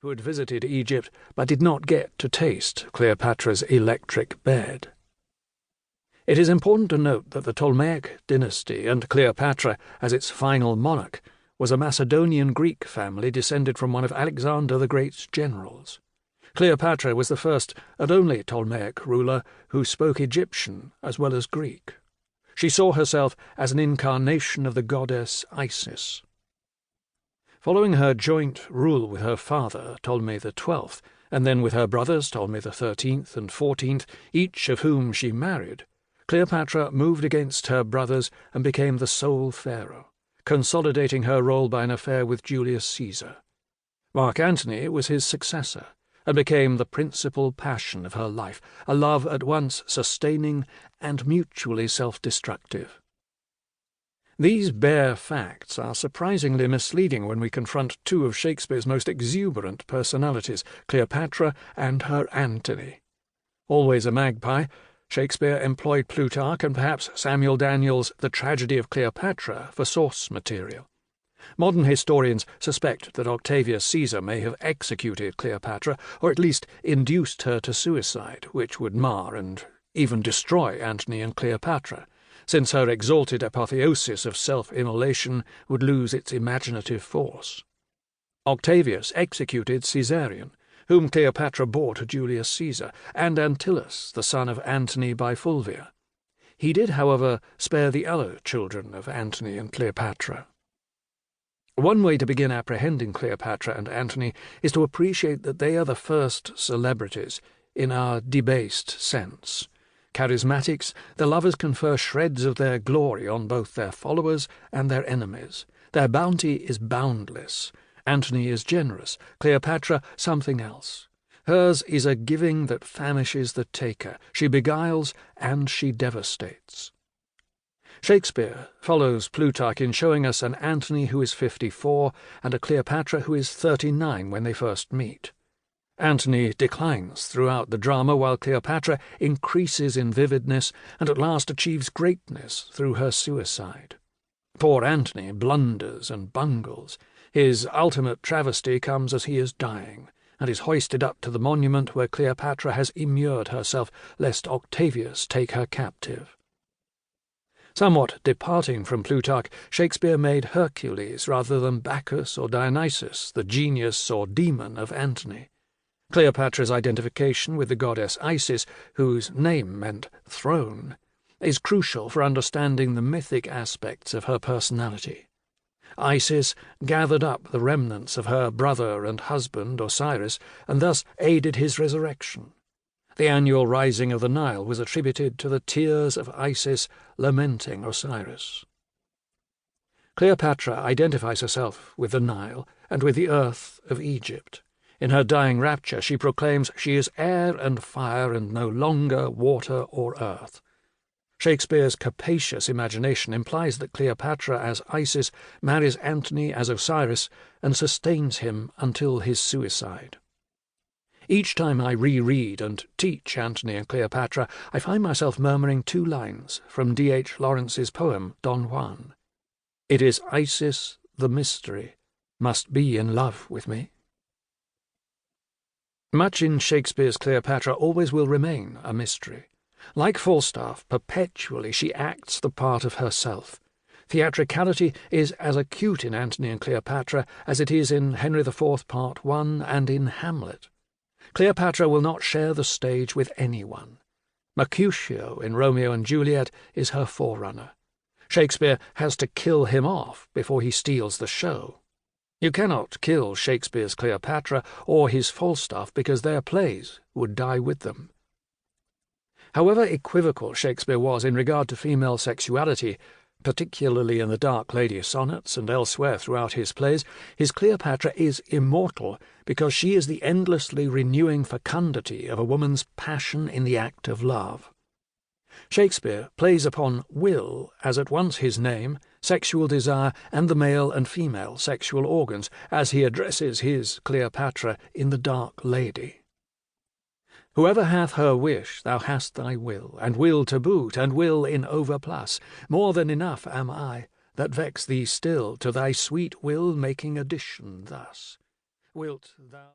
who had visited Egypt but did not get to taste Cleopatra's electric bed. It is important to note that the Ptolemaic dynasty, and Cleopatra as its final monarch, was a Macedonian Greek family descended from one of Alexander the Great's generals. Cleopatra was the first and only Ptolemaic ruler who spoke Egyptian as well as Greek. She saw herself as an incarnation of the goddess Isis. Following her joint rule with her father, Ptolemy XII, and then with her brothers, Ptolemy XIII and XIV, each of whom she married, Cleopatra moved against her brothers and became the sole pharaoh, consolidating her role by an affair with Julius Caesar. Marc Antony was his successor, and became the principal passion of her life, a love at once sustaining and mutually self-destructive. These bare facts are surprisingly misleading when we confront two of Shakespeare's most exuberant personalities, Cleopatra and her Antony. Always a magpie, Shakespeare employed Plutarch and perhaps Samuel Daniels' The Tragedy of Cleopatra for source material. Modern historians suspect that Octavius Caesar may have executed Cleopatra, or at least induced her to suicide, which would mar and even destroy Antony and Cleopatra, since her exalted apotheosis of self-immolation would lose its imaginative force. Octavius executed Caesarion, whom Cleopatra bore to Julius Caesar, and Antyllus, the son of Antony by Fulvia. He did, however, spare the other children of Antony and Cleopatra. One way to begin apprehending Cleopatra and Antony is to appreciate that they are the first celebrities in our debased sense. Charismatics, the lovers confer shreds of their glory on both their followers and their enemies. Their bounty is boundless. Antony is generous, Cleopatra something else. Hers is a giving that famishes the taker. She beguiles and she devastates. Shakespeare follows Plutarch in showing us an Antony who is 54 and a Cleopatra who is 39 when they first meet. Antony declines throughout the drama, while Cleopatra increases in vividness and at last achieves greatness through her suicide. Poor Antony blunders and bungles. His ultimate travesty comes as he is dying, and is hoisted up to the monument where Cleopatra has immured herself, lest Octavius take her captive. Somewhat departing from Plutarch, Shakespeare made Hercules rather than Bacchus or Dionysus, the genius or demon of Antony. Cleopatra's identification with the goddess Isis, whose name meant throne, is crucial for understanding the mythic aspects of her personality. Isis gathered up the remnants of her brother and husband Osiris, and thus aided his resurrection. The annual rising of the Nile was attributed to the tears of Isis lamenting Osiris. Cleopatra identifies herself with the Nile and with the earth of Egypt. In her dying rapture she proclaims she is air and fire and no longer water or earth. Shakespeare's capacious imagination implies that Cleopatra as Isis marries Antony as Osiris and sustains him until his suicide. Each time I reread and teach Antony and Cleopatra, I find myself murmuring two lines from D.H. Lawrence's poem Don Juan. "It is Isis, the mystery, must be in love with me." Much in Shakespeare's Cleopatra always will remain a mystery. Like Falstaff, perpetually she acts the part of herself. Theatricality is as acute in Antony and Cleopatra as it is in Henry IV Part 1 and in Hamlet. Cleopatra will not share the stage with anyone. Mercutio in Romeo and Juliet is her forerunner. Shakespeare has to kill him off before he steals the show. You cannot kill Shakespeare's Cleopatra or his Falstaff because their plays would die with them. However equivocal Shakespeare was in regard to female sexuality, particularly in the Dark Lady sonnets and elsewhere throughout his plays, his Cleopatra is immortal because she is the endlessly renewing fecundity of a woman's passion in the act of love. Shakespeare plays upon will as at once his name, sexual desire, and the male and female sexual organs, as he addresses his Cleopatra in The Dark Lady. "Whoever hath her wish, thou hast thy will, and will to boot, and will in overplus. More than enough am I, that vex thee still, to thy sweet will making addition thus. Wilt thou..."